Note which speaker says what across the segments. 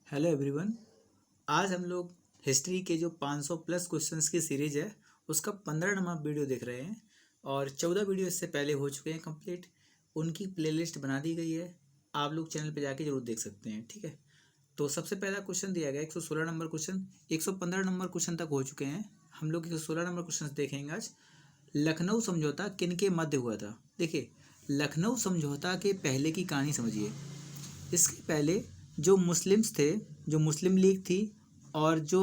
Speaker 1: Hello everyone. आज हम लोग हिस्ट्री के जो 500 प्लस क्वेश्चंस की सीरीज है उसका 15 नंबर वीडियो देख रहे हैं और 14 वीडियो इससे पहले हो चुके हैं कंप्लीट। उनकी प्लेलिस्ट बना दी गई है, आप लोग चैनल पे जाके जरूर देख सकते हैं। ठीक है, तो सबसे पहला क्वेश्चन दिया गया 116 नंबर क्वेश्चन। 115 नंबर क्वेश्चन तक हो चुके हैं, हम लोग 116 नंबर क्वेश्चन देखेंगे आज। लखनऊ समझौता किनके मध्य हुआ था? देखिए, लखनऊ समझौता के पहले की कहानी समझिए। इसके पहले जो मुस्लिम्स थे, जो मुस्लिम लीग थी और जो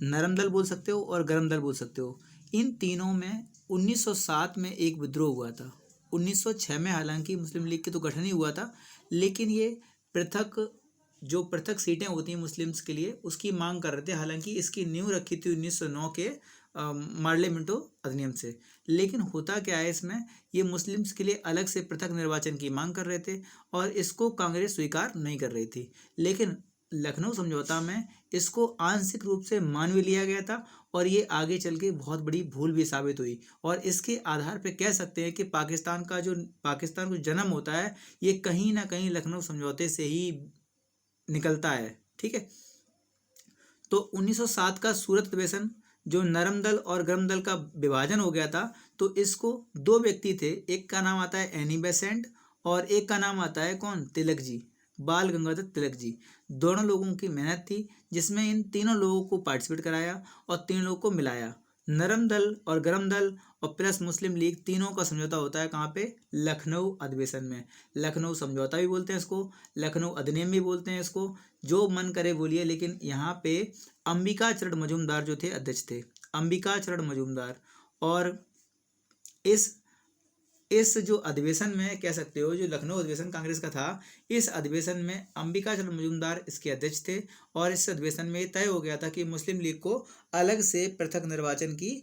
Speaker 1: नरम दल बोल सकते हो और गरम दल बोल सकते हो, इन तीनों में 1907 में एक विद्रोह हुआ था। 1906 में हालांकि मुस्लिम लीग की तो गठन ही हुआ था, लेकिन ये पृथक सीटें होती हैं मुस्लिम्स के लिए उसकी मांग कर रहे थे। हालांकि इसकी नींव रखी थी 1909 के मार्लेमेंटो अधिनियम से। लेकिन होता क्या है इसमें, ये मुस्लिम्स के लिए अलग से पृथक निर्वाचन की मांग कर रहे थे और इसको कांग्रेस स्वीकार नहीं कर रही थी। लेकिन लखनऊ समझौता में इसको आंशिक रूप से मान भी लिया गया था और ये आगे चल के बहुत बड़ी भूल भी साबित हुई। और इसके आधार पे कह सकते हैं कि पाकिस्तान को जन्म होता है, ये कहीं ना कहीं लखनऊ समझौते से ही निकलता है। ठीक है, तो 1907 का सूरत अधिवेशन, जो नरम दल और गरम दल का विभाजन हो गया था, तो इसको दो व्यक्ति थे, एक का नाम आता है एनी बेसेंट और एक का नाम आता है कौन, तिलक जी, बाल गंगाधर तिलक जी। दोनों लोगों की मेहनत थी जिसमें इन तीनों लोगों को पार्टिसिपेट कराया और तीन लोगों को मिलाया। नरम दल और गरम दल और प्लस मुस्लिम लीग, तीनों का समझौता होता है कहाँ पे, लखनऊ अधिवेशन में। लखनऊ समझौता भी बोलते हैं इसको, लखनऊ अधिनियम भी बोलते हैं इसको, जो मन करे बोलिए। लेकिन यहाँ पे अंबिका चरण मजूमदार जो थे अध्यक्ष थे, अंबिका चरण मजूमदार। और इस जो अधिवेशन में कह सकते हो, जो लखनऊ अधिवेशन कांग्रेस का था, इस अधिवेशन में अंबिका चरण मजूमदार इसके अध्यक्ष थे। और इस अधिवेशन में तय हो गया था कि मुस्लिम लीग को अलग से पृथक निर्वाचन की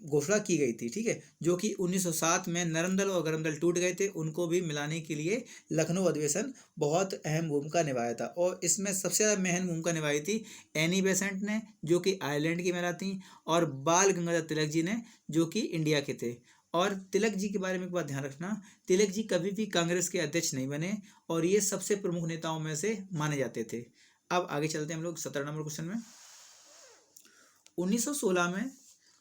Speaker 1: घोषणा की गई थी। ठीक है, जो कि 1907 में नरम दल और गरम दल टूट गए थे, उनको भी मिलाने के लिए लखनऊ अधिवेशन बहुत अहम भूमिका निभाया था। और इसमें सबसे ज़्यादा अहम भूमिका निभाई थी एनी बेसेंट ने, जो कि आयरलैंड की महिला थी, और बाल गंगाधर तिलक जी ने, जो कि इंडिया के थे। और तिलक जी के बारे में एक बात ध्यान रखना, तिलक जी कभी भी कांग्रेस के अध्यक्ष नहीं बने और ये सबसे प्रमुख नेताओं में से माने जाते थे। अब आगे चलते हैं हम लोग 17 नंबर क्वेश्चन में। 1916 में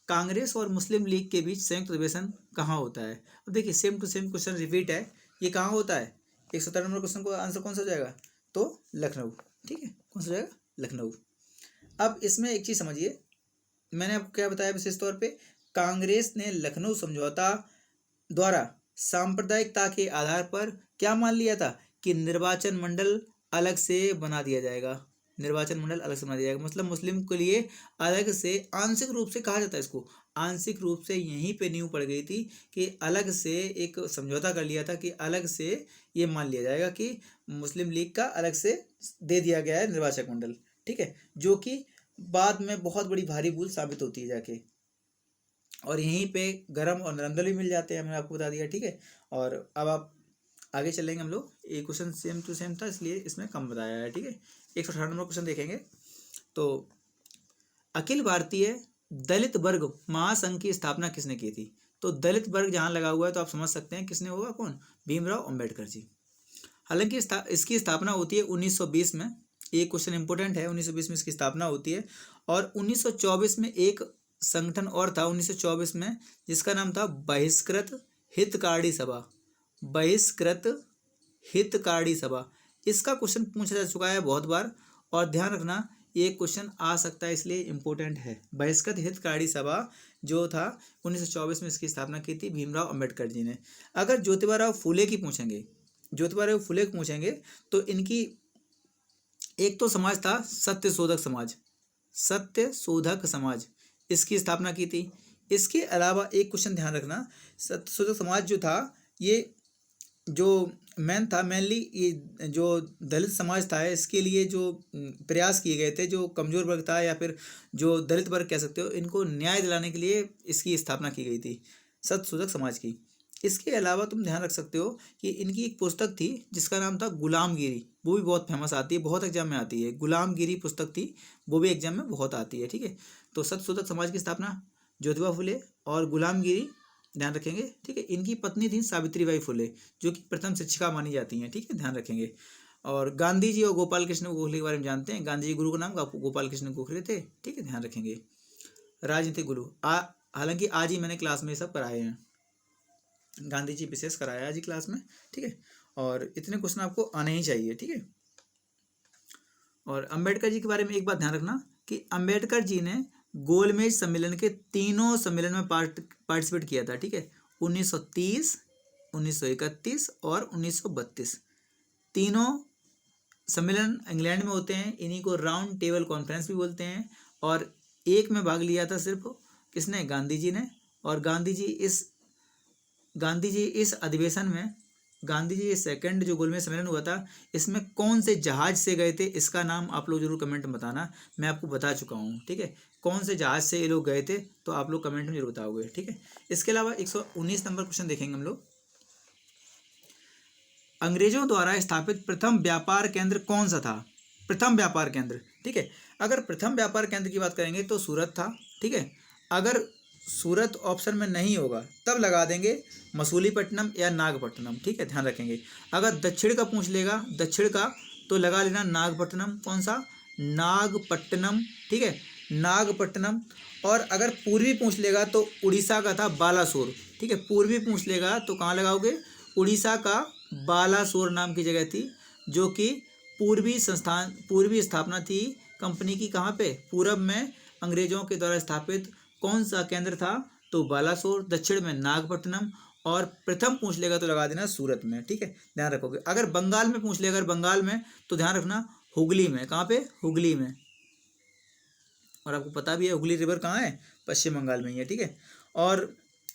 Speaker 1: कांग्रेस और मुस्लिम लीग के बीच संयुक्त अधिवेशन कहाँ होता है? अब देखिए, same to same question repeat है। ये कहाँ होता है? 117 नंबर क्वेश्चन को आंसर कौन सा हो जाएगा? तो लखनऊ। ठीक है, कौन सा हो जाएगा? लखनऊ। अब इसमें एक चीज़ समझिए, मैंने आपको क्या बताया विशेष तौर पे, कांग्रेस ने लखनऊ समझौता द्वारा सांप्रदायिकता के आधार पर क्या मान लिया था कि निर्वाचन मंडल अलग से बना दिया जाएगा। निर्वाचन मंडल अलग से बना दिया जाएगा मतलब मुस्लिम के लिए अलग से, आंशिक रूप से कहा जाता है इसको, आंशिक रूप से यहीं पे नींव पड़ गई थी कि अलग से एक समझौता कर लिया था कि अलग से ये मान लिया जाएगा कि मुस्लिम लीग का अलग से दे दिया गया है निर्वाचक मंडल। ठीक है, जो कि बाद में बहुत बड़ी भारी भूल साबित होती है जाके। और यहीं पे गरम और नरम दल भी मिल जाते हैं, मैंने आपको बता दिया। ठीक है, और अब आप आगे चलेंगे हम लोग। ये क्वेश्चन सेम टू सेम था इसलिए इसमें कम बताया है। ठीक है, 118 नंबर क्वेश्चन देखेंगे। तो अखिल भारतीय दलित वर्ग महासंघ की स्थापना किसने की थी? तो दलित वर्ग जहाँ लगा हुआ है तो आप समझ सकते हैं किसने होगा, कौन, भीमराव अंबेडकर जी। हालांकि इसकी स्थापना होती है 1920 में। ये क्वेश्चन इंपॉर्टेंट है, 1920 में इसकी स्थापना होती है। और 1924 में एक संगठन और था 1924 में, जिसका नाम था बहिष्कृत हितकारी सभा। बहिष्कृत हितकारी सभा, इसका क्वेश्चन पूछा जा चुका है बहुत बार और ध्यान रखना ये क्वेश्चन आ सकता है इसलिए इम्पोर्टेंट है। बहिष्कृत हितकारी सभा जो था 1924 में, इसकी स्थापना की थी भीमराव अंबेडकर जी ने। अगर ज्योतिबा फुले की पूछेंगे, ज्योतिबा फुले को पूछेंगे तो इनकी एक तो समाज था सत्य शोधक समाज, सत्य शोधक समाज, इसकी स्थापना की थी। इसके अलावा एक क्वेश्चन ध्यान रखना, सत्य शोधक समाज जो था, ये जो मेनली ये जो दलित समाज था, इसके लिए जो प्रयास किए गए थे, जो कमज़ोर वर्ग था या फिर जो दलित वर्ग कह सकते हो, इनको न्याय दिलाने के लिए इसकी स्थापना की गई थी, सत्य शोधक समाज की। इसके अलावा तुम ध्यान रख सकते हो कि इनकी एक पुस्तक थी जिसका नाम था गुलामगिरी, वो भी बहुत फेमस आती है, बहुत एग्जाम में आती है। गुलामगिरी पुस्तक थी, वो भी एग्जाम में बहुत आती है। ठीक है, तो सत्यशोधक समाज की स्थापना ज्योतिबा फुले और गुलामगिरी ध्यान रखेंगे। ठीक है, इनकी पत्नी थी सावित्रीबाई फुले, जो कि प्रथम शिक्षिका मानी जाती हैं। ठीक है, ध्यान रखेंगे। और गांधी जी और गोपाल कृष्ण गोखले के बारे में जानते हैं। गांधी जी गुरु का नाम गोपाल कृष्ण गोखले थे, ठीक है, ध्यान रखेंगे। राजनीतिक गुरु हालांकि आज ही मैंने क्लास में सब कराए हैं, गांधी जी विशेष कराया आज ही क्लास में, ठीक है। और इतने क्वेश्चन आपको आने ही चाहिए, ठीक है। और अंबेडकर जी के बारे में एक बात ध्यान रखना कि अंबेडकर जी ने गोलमेज सम्मेलन के तीनों सम्मेलन में पार्टिसिपेट किया था, ठीक है। 1930, 1931 और 1932 तीनों सम्मेलन इंग्लैंड में होते हैं। इन्हीं को राउंड टेबल कॉन्फ्रेंस भी बोलते हैं। और एक में भाग लिया था सिर्फ किसने? गांधी जी ने। और गांधी जी इस अधिवेशन में, गांधी जी सेकंड जो गोलमेज सम्मेलन हुआ था, इसमें कौन से जहाज से गए थे? इसका नाम आप लोग जरूर कमेंट में बताना। मैं आपको बता चुका हूँ, ठीक है, कौन से जहाज से ये लोग गए थे, तो आप लोग कमेंट में जरूर बताओगे, ठीक है। इसके अलावा 119 नंबर क्वेश्चन देखेंगे हम लोग। अंग्रेजों द्वारा स्थापित प्रथम व्यापार केंद्र कौन सा था? प्रथम व्यापार केंद्र, ठीक है। अगर प्रथम व्यापार केंद्र की बात करेंगे तो सूरत था, ठीक है। अगर सूरत ऑप्शन में नहीं होगा तब लगा देंगे मसूलीपट्टनम या नागपट्टनम, ठीक है, ध्यान रखेंगे। अगर दक्षिण का पूछ लेगा, दक्षिण का, तो लगा लेना नागपट्टनम। कौन सा? नागपट्टनम, ठीक है, नागपट्टनम। और अगर पूर्वी पूछ लेगा तो उड़ीसा का था बालासोर, ठीक है। पूर्वी पूछ लेगा तो कहाँ लगाओगे? उड़ीसा का बालासोर नाम की जगह थी, जो कि पूर्वी स्थापना थी कंपनी की। कहाँ पे? पूरब में अंग्रेजों के द्वारा स्थापित कौन सा केंद्र था? तो बालासोर। दक्षिण में नागपट्टनम। और प्रथम पूछ लेगा तो लगा देना सूरत में, ठीक है, ध्यान रखोगे। अगर बंगाल में पूछ लेगा, अगर बंगाल में, तो ध्यान रखना हुगली में। कहाँ पे? हुगली में। और आपको पता भी है हुगली रिवर कहाँ है? पश्चिम बंगाल में ही है, ठीक है। और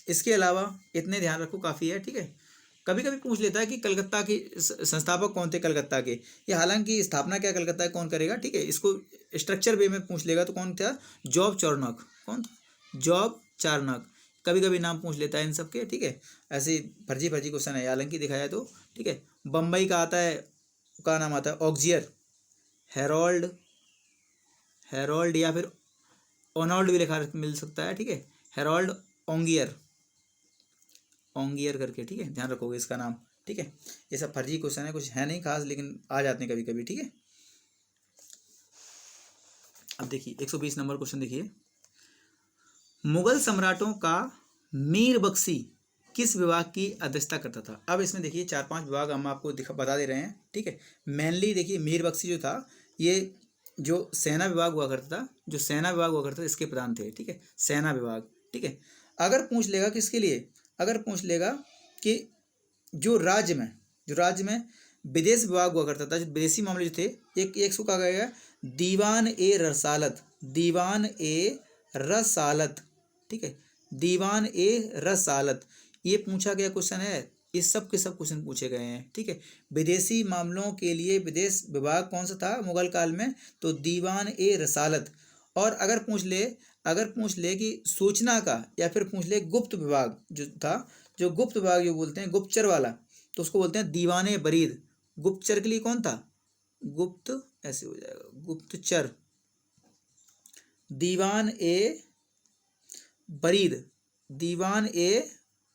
Speaker 1: इसके अलावा इतने ध्यान रखो, काफ़ी है, ठीक है। कभी कभी पूछ लेता है कि कलकत्ता के संस्थापक कौन थे कलकत्ता के। ये हालांकि स्थापना क्या कलकत्ता कौन करेगा, ठीक है। इसको स्ट्रक्चर वे में पूछ लेगा तो कौन था? जॉब चार्नक। कौन था? जॉब चार्नक। कभी कभी नाम पूछ लेता है इन सब के, ठीक है। ऐसे फर्जी क्वेश्चन है, हालांकि दिखाया तो, ठीक है। बम्बई का आता है, का नाम आता है ऑक्जियर, हेरोल्ड या फिर ओनॉल्ड भी लिखा मिल सकता है, ठीक है। हेरोल्ड ओंगियर करके, ठीक है, ध्यान रखोगे इसका नाम, ठीक है। ये सब फर्जी क्वेश्चन है, कुछ है नहीं खास, लेकिन आ जाते हैं कभी कभी, ठीक है। अब देखिए 120 नंबर क्वेश्चन देखिए। मुगल सम्राटों का मीर बख्शी किस विभाग की अध्यक्षता करता था? अब इसमें देखिए 4-5 विभाग हम आपको बता दे रहे हैं, ठीक है। मेनली देखिए मीर बख्शी जो था, ये जो सेना विभाग हुआ करता था, इसके प्रधान थे, ठीक है, सेना विभाग, ठीक है। अगर पूछ लेगा किसके लिए, अगर पूछ लेगा कि जो राज्य में विदेश विभाग हुआ करता था, जो विदेशी मामले जो थे, एक सौ कहा गया दीवान ए रसालत, ठीक है, दीवान ए रसालत। ये पूछा गया क्वेश्चन है, ये सब के सब क्वेश्चन पूछे गए हैं, ठीक है। विदेशी मामलों के लिए विदेश विभाग कौन सा था मुगल काल में? तो दीवान ए रसालत। और अगर पूछ ले कि सूचना का, या फिर पूछ ले गुप्त विभाग जो था, जो गुप्त विभाग जो बोलते हैं गुप्तचर वाला, तो उसको बोलते हैं दीवाने बरीद। गुप्तचर के लिए कौन था? गुप्त, ऐसे हो जाएगा, गुप्तचर। दीवान ए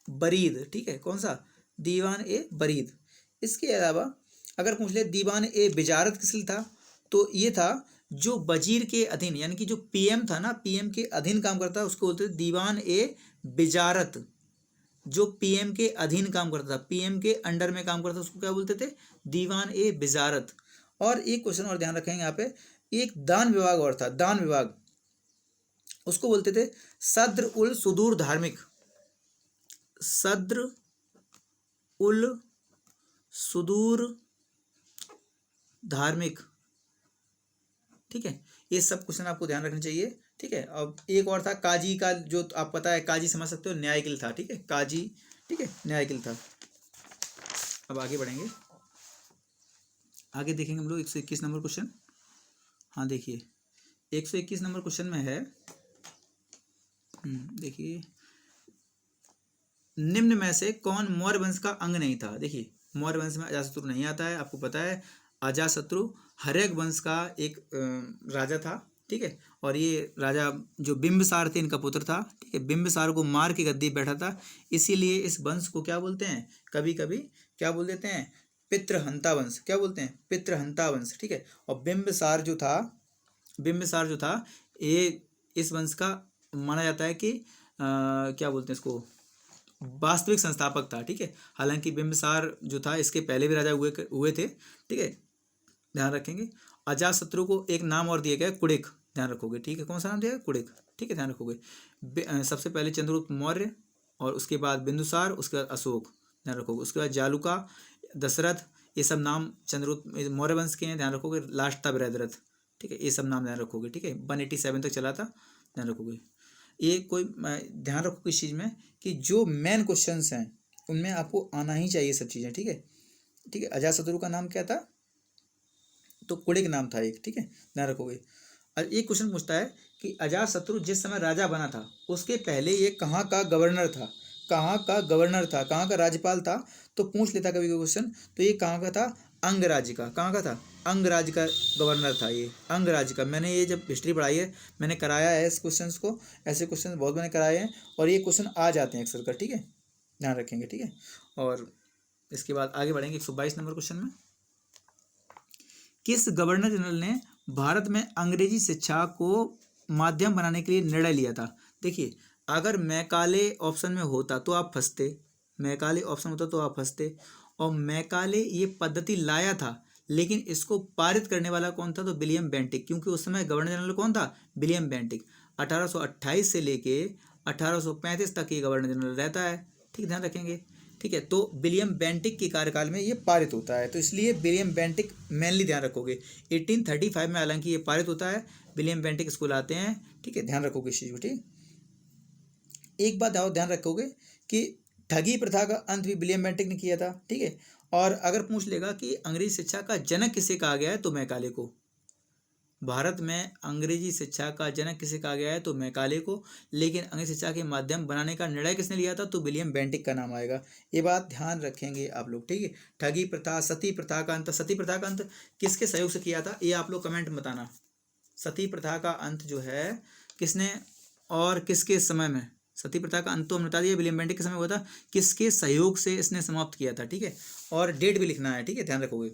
Speaker 1: बरीद, ठीक है, कौन सा? दीवान ए बरीद। इसके अलावा अगर पूछ ले दीवान ए बिजारत किस लिए था, तो ये था जो वजीर के अधीन, यानी कि जो पीएम था ना, पीएम के अधीन काम करता है, उसको बोलते थे दीवान ए बिजारत। जो पीएम के अधीन काम करता था, पीएम के अंडर में काम करता था, उसको क्या बोलते थे? दीवान ए बिजारत। और एक क्वेश्चन और ध्यान रखेंगे यहाँ पे, एक दान विभाग और था, दान विभाग, उसको बोलते थे सद्र उल सुदूर धार्मिक, सद्र उल सुदूर धार्मिक, ठीक है। ये सब क्वेश्चन आपको ध्यान रखना चाहिए, ठीक है। अब एक और था काजी का, जो आप पता है काजी समझ सकते हो, न्यायिक था, ठीक है, काजी, ठीक है, न्यायिक था। अब आगे बढ़ेंगे, आगे देखेंगे हम लोग 121 नंबर क्वेश्चन। हाँ देखिए 121 नंबर क्वेश्चन में है, देखिए निम्न में से कौन मौर्य वंश का अंग नहीं था? देखिए मौर्य वंश में अजातशत्रु नहीं आता है, आपको पता है। अजातशत्रु हर्यक वंश का एक राजा था, ठीक है। और ये राजा जो बिंबिसार थे, इनका पुत्र था, ठीक है। बिंबिसार को मार के गद्दी बैठा था, इसीलिए इस वंश को क्या बोलते हैं? कभी कभी क्या बोल देते हैं? पितृहंता वंश, क्या बोलते हैं, पितृहंता वंश, ठीक है। और बिंबिसार जो था, बिंबिसार जो था ये इस वंश का माना जाता है कि क्या बोलते हैं इसको, वास्तविक संस्थापक था, ठीक है। हालांकि बिंबिसार जो था इसके पहले भी राजा हुए हुए थे, ठीक है, ध्यान रखेंगे। अजातशत्रु को एक नाम और दिया गया कुड़िक, ध्यान रखोगे, ठीक है। कौन सा नाम दिया है, कुड़िक, ठीक है, ध्यान रखोगे। सबसे पहले चंद्रगुप्त मौर्य, और उसके बाद बिंदुसार, उसके बाद अशोक, ध्यान रखोगे। उसके बाद जालुका, दशरथ, ये सब नाम चंद्रगुप्त मौर्य वंश के हैं, ध्यान रखोगे। लास्ट था बृहद्रथ, ठीक है, ये सब नाम ध्यान रखोगे, ठीक है। 187 तक चला था, ध्यान रखोगे। ये कोई ध्यान रखो किस चीज़ में, कि जो मेन क्वेश्चंस हैं उनमें आपको आना ही चाहिए सब चीज़ें, ठीक है, ठीक है। अजातशत्रु का नाम क्या था, तो कुड़िक नाम था एक, ठीक है, ध्यान रखोगे। और एक क्वेश्चन पूछता है कि अजातशत्रु जिस समय राजा बना था उसके पहले ये कहाँ का गवर्नर था, कहाँ का गवर्नर था, कहाँ का राज्यपाल था, तो पूछ लेता कभी कोई क्वेश्चन, तो ये कहाँ का था, अंगराज्य का, कहाँ का था, अंगराज्य का गवर्नर था ये, अंगराज्य का। मैंने ये जब हिस्ट्री पढ़ाई है मैंने कराया है इस क्वेश्चन को, ऐसे क्वेश्चन बहुत मैंने कराए हैं, और ये क्वेश्चन आ जाते हैं अक्सर कर, ठीक है, ध्यान रखेंगे, ठीक है। और इसके बाद आगे बढ़ेंगे 122 नंबर क्वेश्चन में। किस गवर्नर जनरल ने भारत में अंग्रेजी शिक्षा को माध्यम बनाने के लिए निर्णय लिया था। देखिए, अगर मैकाले ऑप्शन में होता तो आप फंसते, मैकाले ऑप्शन होता तो आप फंसते, और मैकाले ये पद्धति लाया था, लेकिन इसको पारित करने वाला कौन था, तो विलियम बेंटिक, क्योंकि उस समय गवर्नर जनरल कौन था, विलियम बेंटिक। 1828 से लेके 1835 तक ये गवर्नर जनरल रहता है, ठीक, ध्यान रखेंगे, ठीक है। तो विलियम बेंटिक के कार्यकाल में ये पारित होता है, तो इसलिए विलियम बेंटिक मेनली ध्यान रखोगे। 1835 में हालांकि ये पारित होता है, विलियम बेंटिक स्कूल आते हैं, ठीक है, ध्यान रखोगे इस चीज़ को, ठीक। एक बात और ध्यान रखोगे कि ठगी प्रथा का अंत भी विलियम बेंटिक ने किया था, ठीक है। और अगर पूछ लेगा कि अंग्रेजी शिक्षा का जनक किसे कहा गया है, तो मैकाले को। भारत में अंग्रेजी शिक्षा का जनक किसे कहा गया है, तो मैकाले को। लेकिन अंग्रेजी शिक्षा के माध्यम बनाने का निर्णय किसने लिया था, तो विलियम बेंटिक का नाम आएगा। ये बात ध्यान रखेंगे आप लोग, ठीक है। ठगी प्रथा, सती प्रथा का अंत, सती प्रथा का अंत किसके सहयोग से किया था, ये आप लोग कमेंट में बताना। सती प्रथा का अंत जो है किसने और किसके समय में, सती प्रथा का अंत तो हमने बता दिया विलियम बेंटिक के समय हुआ था, किसके सहयोग से इसने समाप्त किया था, ठीक है। और डेट भी लिखना है, ठीक है, ध्यान रखोगे,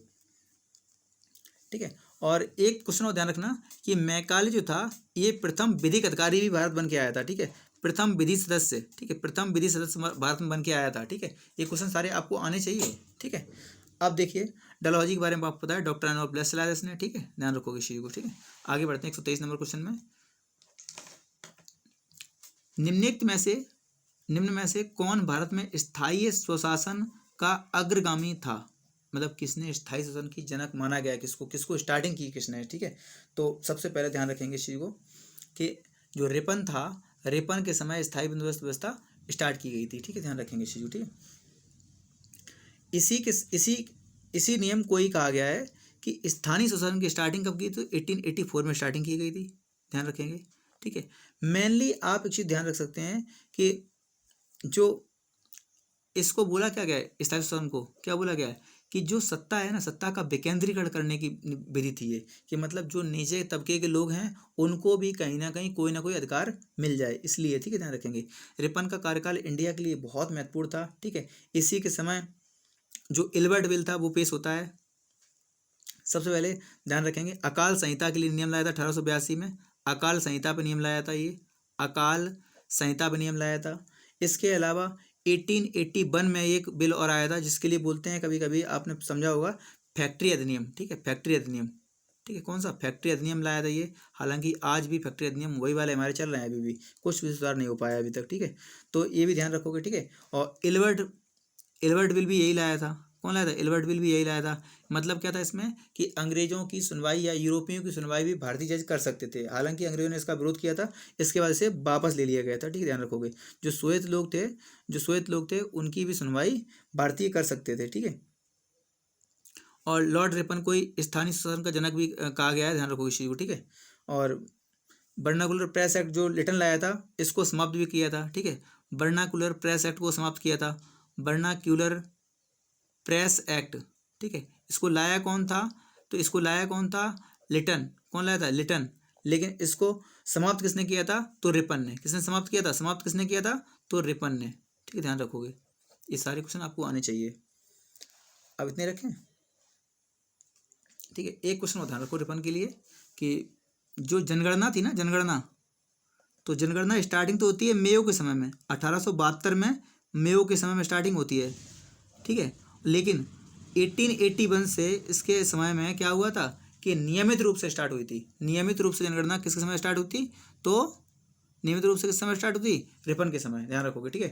Speaker 1: ठीक है। और एक क्वेश्चन और ध्यान रखना कि मैकाले जो था ये प्रथम विधिक अधिकारी भी भारत बन के आया था, ठीक है, प्रथम विधि सदस्य, ठीक है, प्रथम विधि सदस्य भारत में बन के आया था, ठीक है। ये क्वेश्चन सारे आपको आने चाहिए, ठीक है। अब देखिए डलहौजी के बारे में आपको पता है, डॉक्टर एनोर ब्लेस चलाया इसने, ठीक है, ध्यान रखोगे इस चीज को, ठीक है। आगे बढ़ते हैं 123 नंबर क्वेश्चन में। निम्न में से कौन भारत में स्थायी स्वशासन का अग्रगामी था, मतलब किसने स्थायी शासन की जनक माना गया, किसको, किसको स्टार्टिंग की किसने, ठीक है। तो सबसे पहले ध्यान रखेंगे इस चीज़ को कि जो रिपन था, रिपन के समय स्थायी बंदोबस्त व्यवस्था स्टार्ट की गई थी, ठीक है, ध्यान रखेंगे इस चीज़ को, ठीक है। इसी नियम को ही कहा गया है कि स्थानीय शासन की स्टार्टिंग कब की, तो 1884 में स्टार्टिंग की गई थी, ध्यान रखेंगे, ठीक है। मेनली आप एक चीज़ ध्यान रख सकते हैं कि जो इसको बोला क्या गया है, स्थायी शासन को क्या बोला गया है, कि जो सत्ता है ना, सत्ता का विकेंद्रीकरण करने की विधि थी ये, कि मतलब जो नीचे तबके के लोग हैं उनको भी कहीं ना कहीं कोई ना कोई अधिकार मिल जाए, इसलिए, ठीक है, ध्यान रखेंगे। रिपन का कार्यकाल इंडिया के लिए बहुत महत्वपूर्ण था, ठीक है। इसी के समय जो इल्बर्ट बिल था वो पेश होता है। सबसे पहले ध्यान रखेंगे अकाल संहिता के लिए नियम लाया था 1882 में, अकाल संहिता पर नियम लाया था ये, अकाल संहिता पर नियम लाया था। इसके अलावा 1881 में एक बिल और आया था जिसके लिए बोलते हैं, कभी कभी आपने समझा होगा, फैक्ट्री अधिनियम, ठीक है, फैक्ट्री अधिनियम, ठीक है। कौन सा, फैक्ट्री अधिनियम लाया था ये। हालांकि आज भी फैक्ट्री अधिनियम वही वाले हमारे चल रहे हैं, अभी भी कुछ भी सुधार नहीं हो पाया अभी तक, ठीक है। तो ये भी ध्यान रखोगे, ठीक है। और इल्बर्ट बिल भी यही लाया था। कौन लाया था, इल्बर्ट बिल भी यही लाया था। मतलब क्या था इसमें कि अंग्रेजों की सुनवाई या यूरोपियों की सुनवाई भी भारतीय जज कर सकते थे, हालांकि अंग्रेजों ने इसका विरोध किया था, इसके वजह से वापस ले लिया गया था, ठीक है, ध्यान रखोगे। जो श्वेत लोग थे उनकी भी सुनवाई भारतीय कर सकते थे, ठीक है। और लॉर्ड रिपन को स्थानीय शासन का जनक भी कहा गया है, ध्यान रखोगे इस चीज को, ठीक है। और वर्नाकुलर प्रेस एक्ट जो लिटन लाया था इसको समाप्त भी किया था, ठीक है। वर्नाकुलर प्रेस एक्ट को समाप्त किया था, वर्नाक्यूलर प्रेस एक्ट, ठीक है। इसको लाया कौन था, तो इसको लाया कौन था, लिटन। कौन लाया था, लिटन। लेकिन इसको समाप्त किसने किया था, तो रिपन ने। किसने समाप्त किया था, समाप्त किसने किया था, तो रिपन ने, ठीक है, ध्यान रखोगे। ये सारे क्वेश्चन आपको आने चाहिए। अब इतने रखें, ठीक है। एक क्वेश्चन और ध्यान रखो रिपन के लिए कि जो जनगणना थी ना, जनगणना, तो जनगणना स्टार्टिंग तो होती है मेयो के समय में, 1872 में मेयो के समय में स्टार्टिंग होती है, ठीक है। लेकिन 1881 से इसके समय में क्या हुआ था कि नियमित रूप से स्टार्ट हुई थी। नियमित रूप से जनगणना किसके समय स्टार्ट हुई थी? तो नियमित रूप से किस समय स्टार्ट हुई? रिपन के समय, ध्यान रखोगे, ठीक है।